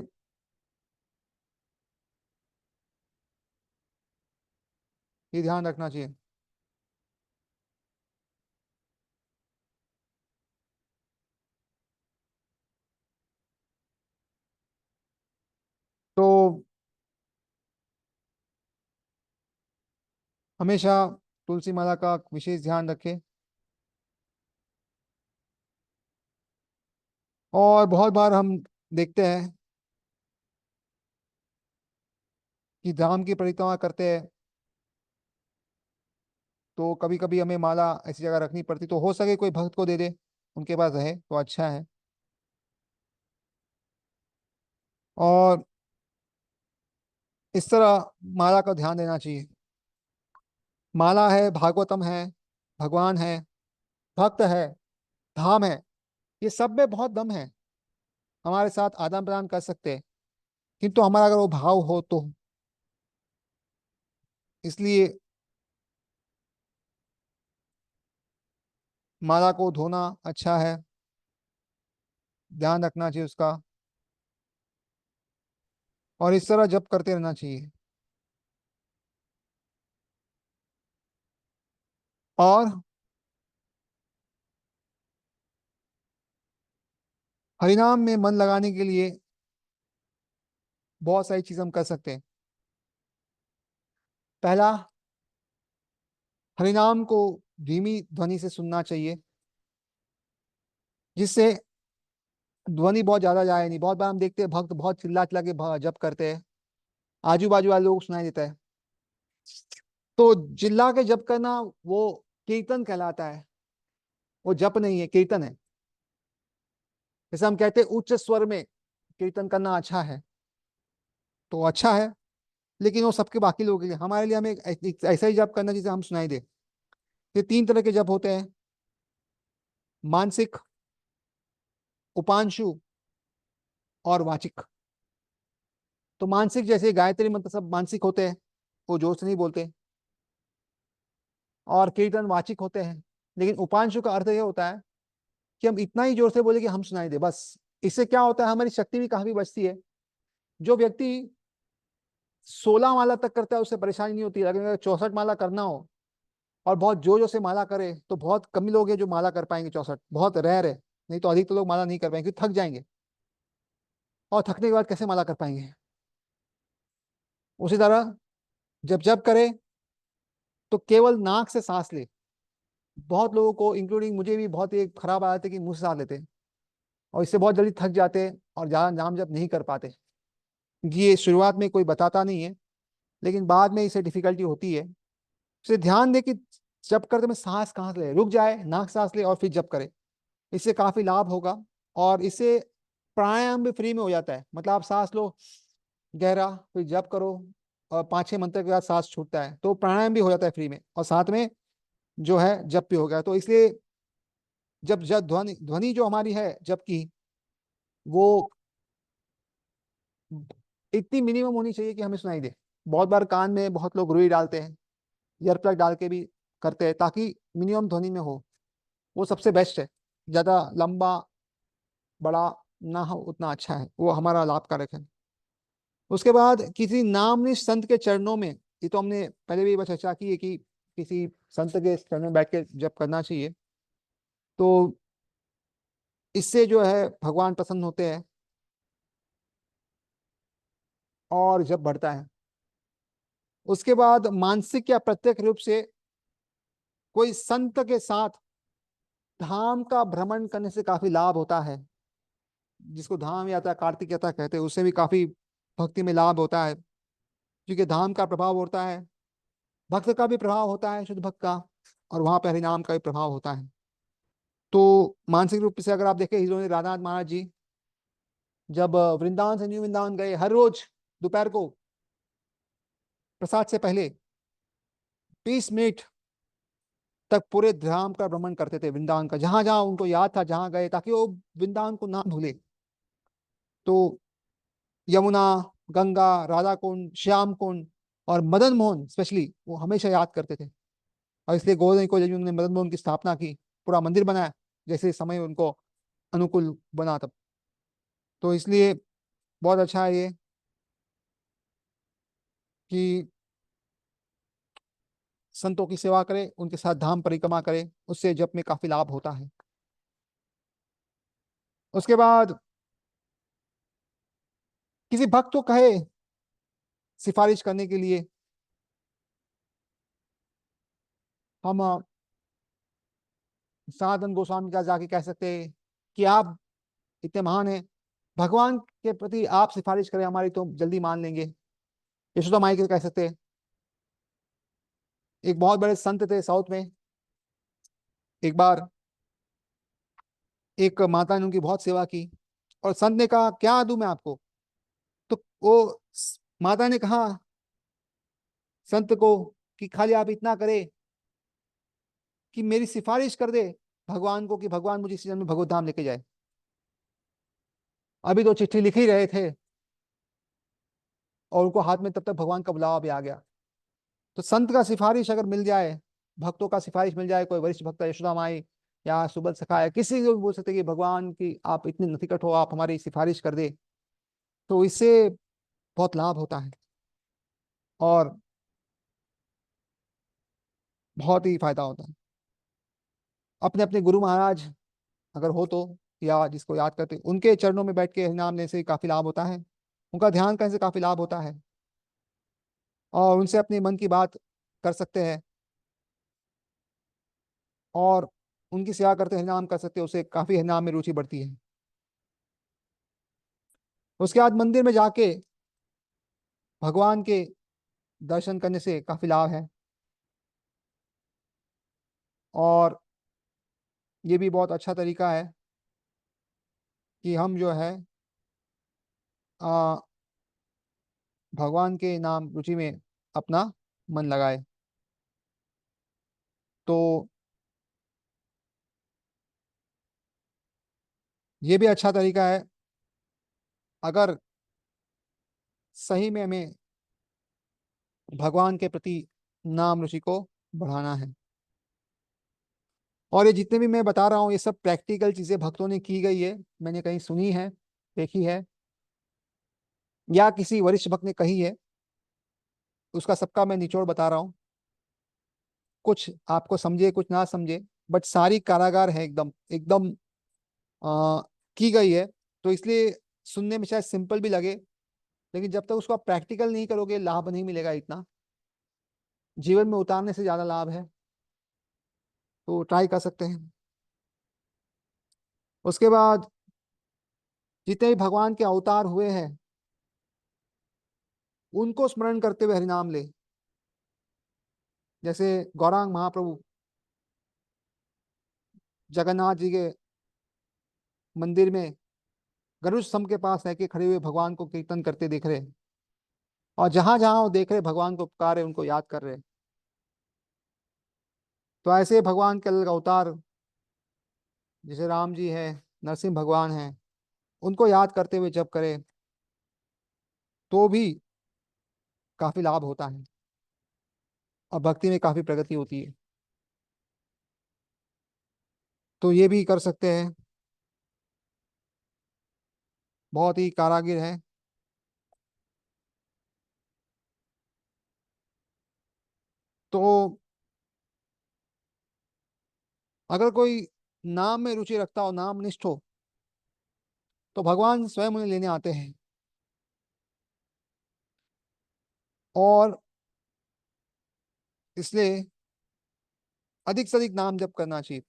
ये ध्यान रखना चाहिए। तो हमेशा तुलसी माला का विशेष ध्यान रखें। और बहुत बार हम देखते हैं कि धाम की परिक्रमा करते हैं, तो कभी कभी हमें माला ऐसी जगह रखनी पड़ती, तो हो सके कोई भक्त को दे दे, उनके पास रहे तो अच्छा है। और इस तरह माला का ध्यान देना चाहिए। माला है, भागवतम है, भगवान है, भक्त है, धाम है, ये सब में बहुत दम है, हमारे साथ आदान प्रदान कर सकते हैं, किंतु हमारा अगर वो भाव हो तो। इसलिए माला को धोना अच्छा है, ध्यान रखना चाहिए उसका, और इस तरह जप करते रहना चाहिए। और हरिनाम में मन लगाने के लिए बहुत सारी चीज हम कर सकते हैं। पहला, हरिनाम को धीमी ध्वनि से सुनना चाहिए, जिससे ध्वनि बहुत ज्यादा जाए नहीं। बहुत बार हम देखते हैं भक्त बहुत चिल्ला चिल्ला के जप करते हैं, आजू बाजू वाले लोग सुनाई देता है। तो चिल्ला के जप करना वो कीर्तन कहलाता है, वो जप नहीं है, कीर्तन है। जैसे हम कहते हैं उच्च स्वर में कीर्तन करना अच्छा है, तो अच्छा है, लेकिन वो सबके बाकी लोगों के लिए, हमारे लिए हमें ऐसा ही जप करना जिसे हम सुनाई दे। ये तीन तरह के जप होते हैं, मानसिक, उपांशु और वाचिक। तो मानसिक जैसे गायत्री मंत्र सब मानसिक होते हैं, वो जोर से नहीं बोलते। और कीर्तन वाचिक होते हैं। लेकिन उपांशु का अर्थ ये होता है कि हम इतना ही जोर से बोले कि हम सुनाई दे बस। इससे क्या होता है, हमारी शक्ति भी काफी बचती है। जो व्यक्ति 16 माला तक करता है उससे परेशानी नहीं होती, लेकिन अगर 64 माला करना हो और बहुत जोर जोर से माला करे, तो बहुत कम लोग हैं जो माला कर पाएंगे। 64 बहुत रेयर है, नहीं तो अधिक तो लोग माला नहीं कर पाएंगे क्योंकि थक जाएंगे, और थकने के बाद कैसे माला कर पाएंगे। उसी तरह जब जब करे तो केवल नाक से सांस ले। बहुत लोगों को इंक्लूडिंग मुझे भी बहुत एक खराब आदत है कि मुंह से सांस लेते हैं, और इससे बहुत जल्दी थक जाते हैं और ज्यादा नाम जप नहीं कर पाते। ये शुरुआत में कोई बताता नहीं है, लेकिन बाद में इसे डिफिकल्टी होती है। इसे ध्यान दे कि जब करते में सांस कहाँ से ले, रुक जाए, नाक सांस ले और फिर जब करे, इससे काफी लाभ होगा। और इससे प्राणायाम भी फ्री में हो जाता है, मतलब आप सांस लो गहरा, फिर जप करो, और 5-6 मंत्र के बाद सांस छूटता है, तो प्राणायाम भी हो जाता है फ्री में, और साथ में जो है जप भी हो गया। तो इसलिए जब जब ध्वनि ध्वनि जो हमारी है जब की, वो इतनी मिनिमम होनी चाहिए कि हमें सुनाई दे। बहुत बार कान में बहुत लोग रुई डालते हैं, ईयर प्लग डाल के भी करते हैं, ताकि मिनिमम ध्वनि में हो, वो सबसे बेस्ट है। ज्यादा लंबा बड़ा ना हो उतना अच्छा है, वो हमारा लाभकारक है। उसके बाद किसी नामनिष्ठ संत के चरणों में, ये तो हमने पहले भी चर्चा की है कि किसी संत के चरणों में बैठ के जब करना चाहिए, तो इससे जो है भगवान प्रसन्न होते हैं और जब बढ़ता है। उसके बाद मानसिक या प्रत्यक्ष रूप से कोई संत के साथ धाम का भ्रमण करने से काफी लाभ होता है। जिसको धाम यात्रा, कार्तिक यात्रा कहते हैं, उससे भी काफी भक्ति में लाभ होता है, क्योंकि धाम का प्रभाव होता है, भक्त का भी प्रभाव होता है, शुद्ध भक्त का, और वहां पर हरिनाम का भी प्रभाव होता है। तो मानसिक रूप से अगर आप देखें, हीरो राधानाथ महाराज जी जब वृंदावन से न्यू वृंदावन गए, हर रोज दोपहर को प्रसाद से पहले 20 मिनट तक पूरे धाम का भ्रमण करते थे, वृंदावन का, जहां जहां उनको याद था जहां गए, ताकि वो वृंदावन को ना भूले। तो यमुना, गंगा, राधा कुंड, श्याम कुंड और मदन मोहन स्पेशली वो हमेशा याद करते थे। और इसलिए गोवर्धन को जब उन्होंने मदन मोहन की स्थापना की, पूरा मंदिर बनाया, जैसे समय उनको अनुकूल बना तब। तो इसलिए बहुत अच्छा है ये कि संतों की सेवा करें, उनके साथ धाम परिक्रमा करें, उससे जप में काफी लाभ होता है। उसके बाद किसी भक्त को कहे सिफारिश करने के लिए, हम सनातन गोस्वामी का जाके कह सकते हैं कि आप इतने महान हैं, भगवान के प्रति आप सिफारिश करें हमारी तो जल्दी मान लेंगे। यशोदा माई के कह सकते हैं। एक बहुत बड़े संत थे साउथ में, एक बार एक माता ने उनकी बहुत सेवा की, और संत ने कहा क्या दूं मैं आपको। तो वो माता ने कहा संत को कि खाली आप इतना करें कि मेरी सिफारिश कर दे भगवान को, कि भगवान मुझे इसी जन्म में भगवत धाम लेके जाए। अभी तो चिट्ठी लिख ही रहे थे और उनको हाथ में तब तक भगवान का बुलावा भी आ गया। तो संत का सिफारिश अगर मिल जाए, भक्तों का सिफारिश मिल जाए, कोई वरिष्ठ भक्त यशोदा माई या सुबल सखा है, किसी को भी बोल सकते कि भगवान की आप इतने नतिकट हो, आप हमारी सिफारिश कर दे, तो इससे बहुत लाभ होता है और बहुत ही फायदा होता है। अपने अपने गुरु महाराज अगर हो तो, या जिसको याद करते उनके चरणों में बैठ के नाम लेने से काफी लाभ होता है, उनका ध्यान करने से काफी लाभ होता है, और उनसे अपने मन की बात कर सकते हैं, और उनकी सेवा करते हरिनाम कर सकते हैं, उससे काफी हरिनाम में रुचि बढ़ती है। उसके बाद मंदिर में जाके भगवान के दर्शन करने से काफी लाभ है, और ये भी बहुत अच्छा तरीका है कि हम जो है आ, भगवान के नाम रुचि में अपना मन लगाए। तो ये भी अच्छा तरीका है अगर सही में हमें भगवान के प्रति नाम रुचि को बढ़ाना है। और ये जितने भी मैं बता रहा हूँ ये सब प्रैक्टिकल चीजें भक्तों ने की गई है, मैंने कहीं सुनी है, देखी है, या किसी वरिष्ठ भक्त ने कही है, उसका सबका मैं निचोड़ बता रहा हूँ। कुछ आपको समझे कुछ ना समझे, बट सारी कारागार है, एकदम एकदम आ, की गई है। तो इसलिए सुनने में शायद सिंपल भी लगे, लेकिन जब तक उसको आप प्रैक्टिकल नहीं करोगे लाभ नहीं मिलेगा इतना, जीवन में उतारने से ज्यादा लाभ है। तो ट्राई कर सकते हैं। उसके बाद जितने भी भगवान के अवतार हुए हैं उनको स्मरण करते हुए हरिनाम ले, जैसे गौरांग महाप्रभु जगन्नाथ जी के मंदिर में गरुड़ स्तंभ के पास रह के खड़े हुए भगवान को कीर्तन करते देख रहे, और जहां जहां वो देख रहे भगवान को पुकार रहे, उनको याद कर रहे। तो ऐसे भगवान के अलग अवतार, जैसे राम जी है, नरसिंह भगवान है, उनको याद करते हुए जप करें तो भी काफी लाभ होता है और भक्ति में काफी प्रगति होती है। तो ये भी कर सकते हैं, बहुत ही कारागिर है। तो अगर कोई नाम में रुचि रखता हो, नाम निष्ठ हो, तो भगवान स्वयं उन्हें लेने आते हैं, और इसलिए अधिक से अधिक नाम जप करना चाहिए,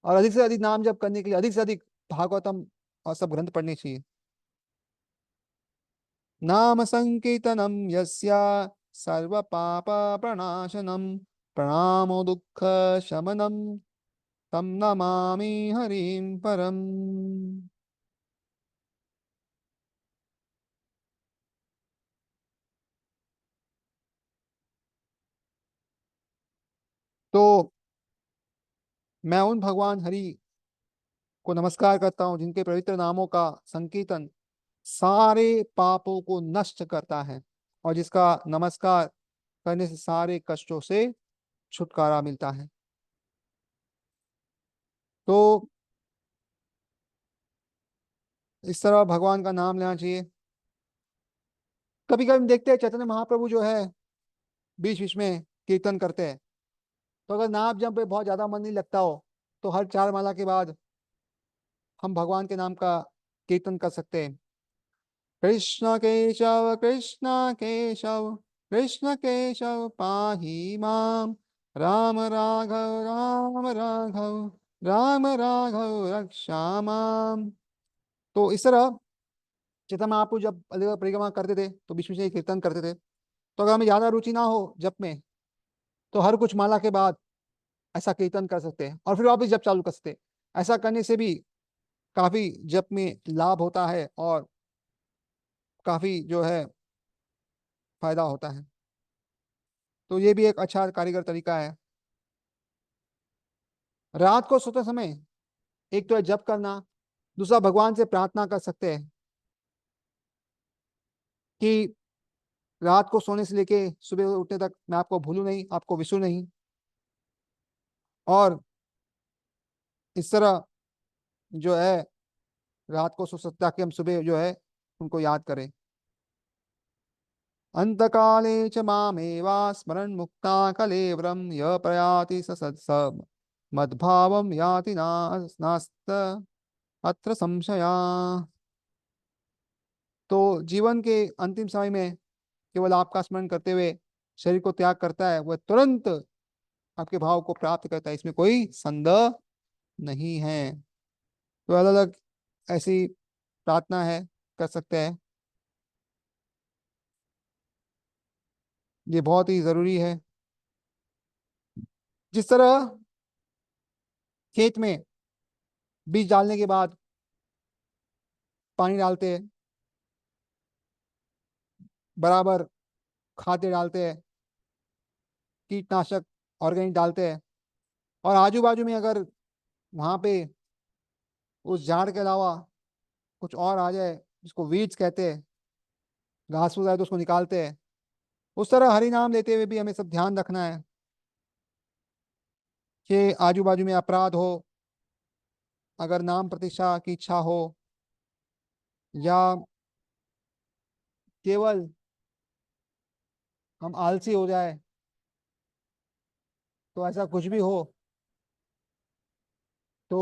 और अधिक से अधिक नाम जप करने के लिए अधिक से अधिक भागवतम और सब ग्रंथ पढ़ने चाहिए। नाम संकीर्तनम यस्या सर्व पाप प्रणाशनम, प्रणामो दुःख शमनम, तम नमामि हरिम परम। तो मैं उन भगवान हरि को नमस्कार करता हूँ जिनके पवित्र नामों का संकीर्तन सारे पापों को नष्ट करता है, और जिसका नमस्कार करने से सारे कष्टों से छुटकारा मिलता है। तो इस तरह भगवान का नाम लेना चाहिए। कभी कभी हम देखते हैं चैतन्य महाप्रभु जो है बीच बीच में कीर्तन करते हैं। तो अगर नाम जप पे बहुत ज्यादा मन नहीं लगता हो, तो हर चार माला के बाद हम भगवान के नाम का कीर्तन कर सकते हैं। कृष्ण केशव कृष्ण केशव, कृष्ण केशव पाहि माम, राम राघव राम राघव, राम राघव रक्षा माम। तो इस तरह चेतन महाप्रभु जब अलग अलग परिक्रमा करते थे तो बीच बीच में कीर्तन करते थे। तो अगर हमें ज्यादा रुचि ना हो जप में, तो हर कुछ माला के बाद ऐसा कीर्तन कर सकते हैं और फिर वापस जप चालू कर सकते हैं। ऐसा करने से भी काफी जप में लाभ होता है और काफी जो है फायदा होता है। तो ये भी एक अच्छा कारीगर तरीका है। रात को सोते समय एक तो है जप करना, दूसरा भगवान से प्रार्थना कर सकते हैं कि रात को सोने से लेके सुबह उठने तक मैं आपको भूलूं नहीं, आपको विसरूं नहीं। और इस तरह जो है रात को सो सकता कि हम सुबह जो है उनको याद करें। अंतकाले च मामेवा स्मरन् मुक्ता कलेवरं यः प्रयाति स सत्स मद्भावं याति नास्त अत्र संशया। तो जीवन के अंतिम समय में केवल आपका स्मरण करते हुए शरीर को त्याग करता है, वह तुरंत आपके भाव को प्राप्त करता है, इसमें कोई संदेह नहीं है। तो अलग अलग ऐसी प्रार्थना है, कर सकते हैं। ये बहुत ही जरूरी है। जिस तरह खेत में बीज डालने के बाद पानी डालते हैं, बराबर खाद्य डालते हैं, कीटनाशक ऑर्गेनिक डालते हैं, और आजू बाजू में अगर वहां पे उस झाड़ के अलावा कुछ और आ जाए जिसको वीड्स कहते हैं, घास फूस आए तो उसको निकालते हैं। उस तरह हरि नाम लेते हुए भी हमें सब ध्यान रखना है कि आजू बाजू में अपराध हो, अगर नाम प्रतिष्ठा की इच्छा हो, या केवल हम आलसी हो जाए, तो ऐसा कुछ भी हो तो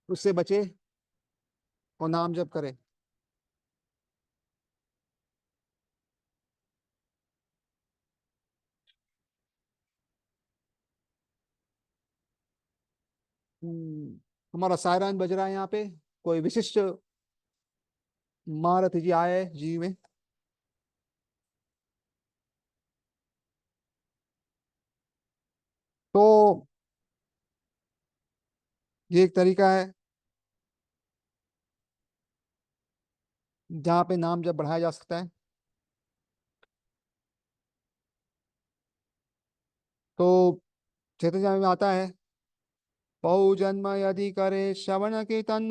उससे बचे और नाम जप करे। हमारा सायरन बज रहा है यहाँ पे। कोई विशिष्ट महारथ जी आए जी में। तो ये एक तरीका है जहाँ पे नाम जब बढ़ाया जा सकता है। तो चैतन्य में आता है, बहु जन्म यदि करे श्रवण कीर्तन,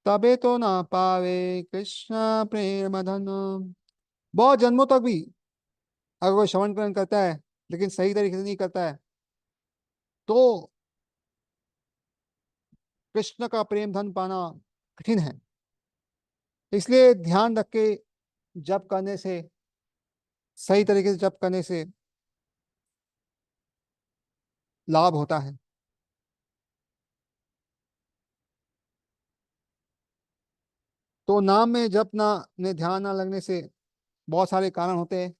तबे तो ना पावे कृष्ण प्रेम धन। बहुत जन्मों तक भी अगर कोई श्रवण कीर्तन करता है लेकिन सही तरीके से नहीं करता है, तो कृष्ण का प्रेम धन पाना कठिन है। इसलिए ध्यान रख के जप करने से, सही तरीके से जप करने से लाभ होता है। तो नाम में जप ना में ध्यान ना लगने से बहुत सारे कारण होते हैं।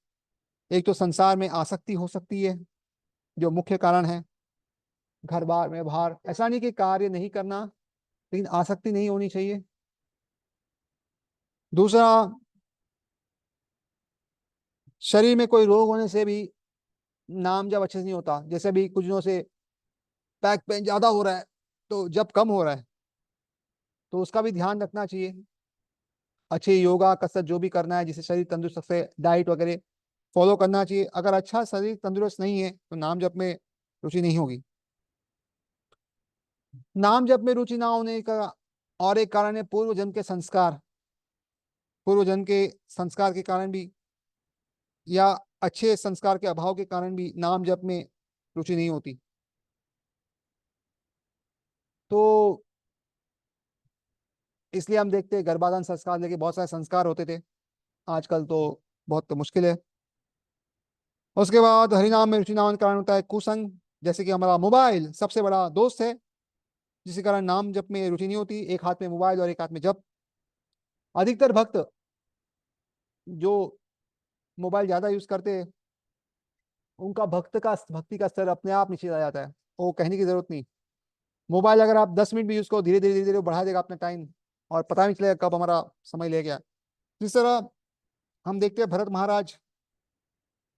एक तो संसार में आसक्ति हो सकती है, जो मुख्य कारण है। घर बार में बाहर ऐसा नहीं कि कार्य नहीं करना, लेकिन आसक्ति नहीं होनी चाहिए। दूसरा, शरीर में कोई रोग होने से भी नाम जब अच्छे से नहीं होता। जैसे भी कुछ दिनों से बैक पेन ज्यादा हो रहा है, तो जब कम हो रहा है, तो उसका भी ध्यान रखना चाहिए। अच्छे योगा कसरत जो भी करना है जिससे शरीर तंदुरुस्त रखे, डाइट वगैरह फॉलो करना चाहिए। अगर अच्छा शरीर तंदुरुस्त नहीं है तो नाम जप में रुचि नहीं होगी। नाम जप में रुचि ना होने का और एक कारण है पूर्व जन्म के संस्कार। पूर्व जन्म के संस्कार के कारण भी या अच्छे संस्कार के अभाव के कारण भी नाम जप में रुचि नहीं होती। तो इसलिए हम देखते हैं गर्भाधान संस्कार लेके बहुत सारे संस्कार होते थे, आजकल तो बहुत मुश्किल है। उसके बाद हरिनाम में रुचि ना होने का कारण होता है कुसंग, जैसे कि हमारा मोबाइल सबसे बड़ा दोस्त है, जिसके कारण नाम जप में रुचि नहीं होती। एक हाथ में मोबाइल और एक हाथ में जप। अधिकतर भक्त जो मोबाइल ज्यादा यूज करते हैं उनका भक्ति का स्तर अपने आप नीचे आ जाता है, वो कहने की जरूरत नहीं। मोबाइल अगर आप 10 मिनट भी यूज करो, धीरे धीरे धीरे धीरे वो बढ़ा देगा अपना टाइम, और पता नहीं चलेगा कब हमारा समय ले गया। जिस तरह हम देखते हैं भरत महाराज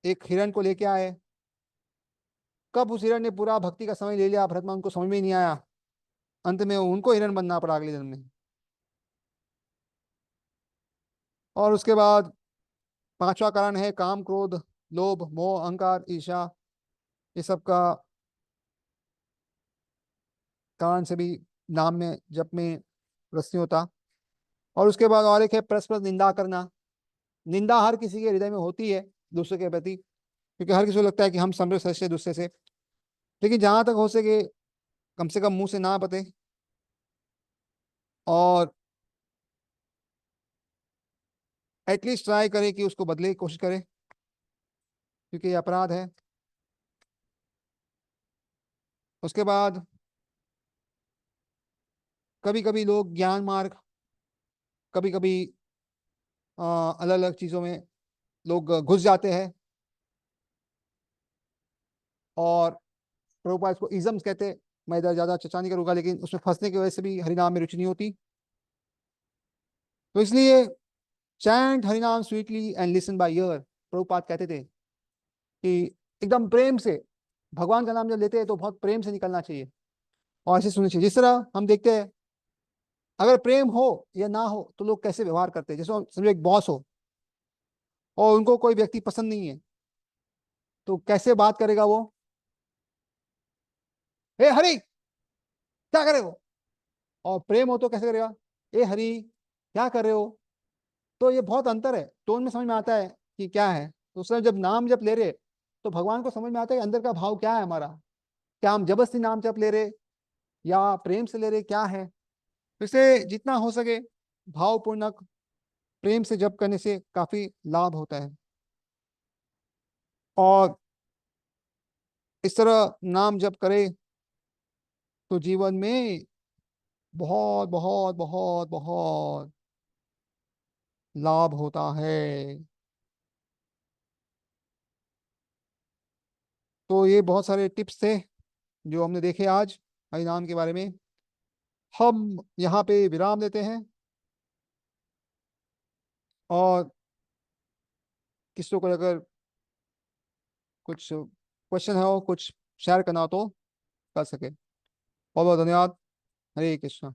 एक हिरण को लेके आए, कब उस हिरण ने पूरा भक्ति का समय ले लिया, भरत महाराज उनको समझ में ही नहीं आया, अंत में उनको हिरण बनना पड़ा अगले जन्म में। और उसके बाद पांचवा कारण है काम क्रोध लोभ मोह अहंकार ईर्ष्या, ये सब का कारण से भी नाम में जप में रस नहीं होता। और उसके बाद और एक है परस्पर निंदा करना। निंदा हर किसी के हृदय में होती है दूसरे के प्रति, क्योंकि हर किसी को लगता है कि हम समृद्ध है दूसरे से। लेकिन जहां तक हो सके कम से कम मुंह से ना बते, और एटलीस्ट ट्राई करे कि उसको बदले की कोशिश करे, क्योंकि ये अपराध है। उसके बाद कभी कभी लोग ज्ञान मार्ग, कभी कभी अलग अलग चीजों में लोग घुस जाते हैं, और प्रभुपाद इसको इजम्स कहते हैं। मैं इधर ज्यादा चर्चा नहीं करूंगा, लेकिन उसमें फंसने की वजह से भी हरिनाम में रुचि नहीं होती। तो इसलिए चैंट हरिनाम sweetly and listen by year, Prabhupada कहते थे कि एकदम प्रेम से भगवान का नाम जब लेते हैं तो बहुत प्रेम से निकलना चाहिए और ऐसे सुनना चाहिए। जिस तरह हम देखते हैं अगर प्रेम हो या ना हो तो लोग कैसे व्यवहार करते हैं। जैसे समझो एक बॉस हो और उनको कोई व्यक्ति पसंद नहीं है, तो कैसे बात करेगा वो, ए हरी क्या करे वो। और प्रेम हो तो कैसे करेगा, ए हरी क्या कर रहे हो। तो ये बहुत अंतर है, टोन में समझ में आता है कि क्या है। तो उसने जब नाम जब ले रहे तो भगवान को समझ में आता है कि अंदर का भाव क्या है हमारा, क्या हम जबरदस्ती नाम जप ले रहे या प्रेम से ले रहे, क्या है। तो इसे जितना हो सके भावपूर्णक प्रेम से जप करने से काफी लाभ होता है। और इस तरह नाम जप करे तो जीवन में बहुत बहुत बहुत बहुत लाभ होता है। तो ये बहुत सारे टिप्स थे जो हमने देखे आज हरिनाम के बारे में। हम यहाँ पे विराम देते हैं, और किसी को अगर कुछ क्वेश्चन है और कुछ शेयर करना हो तो कर सके। बहुत बहुत धन्यवाद। हरे कृष्णा।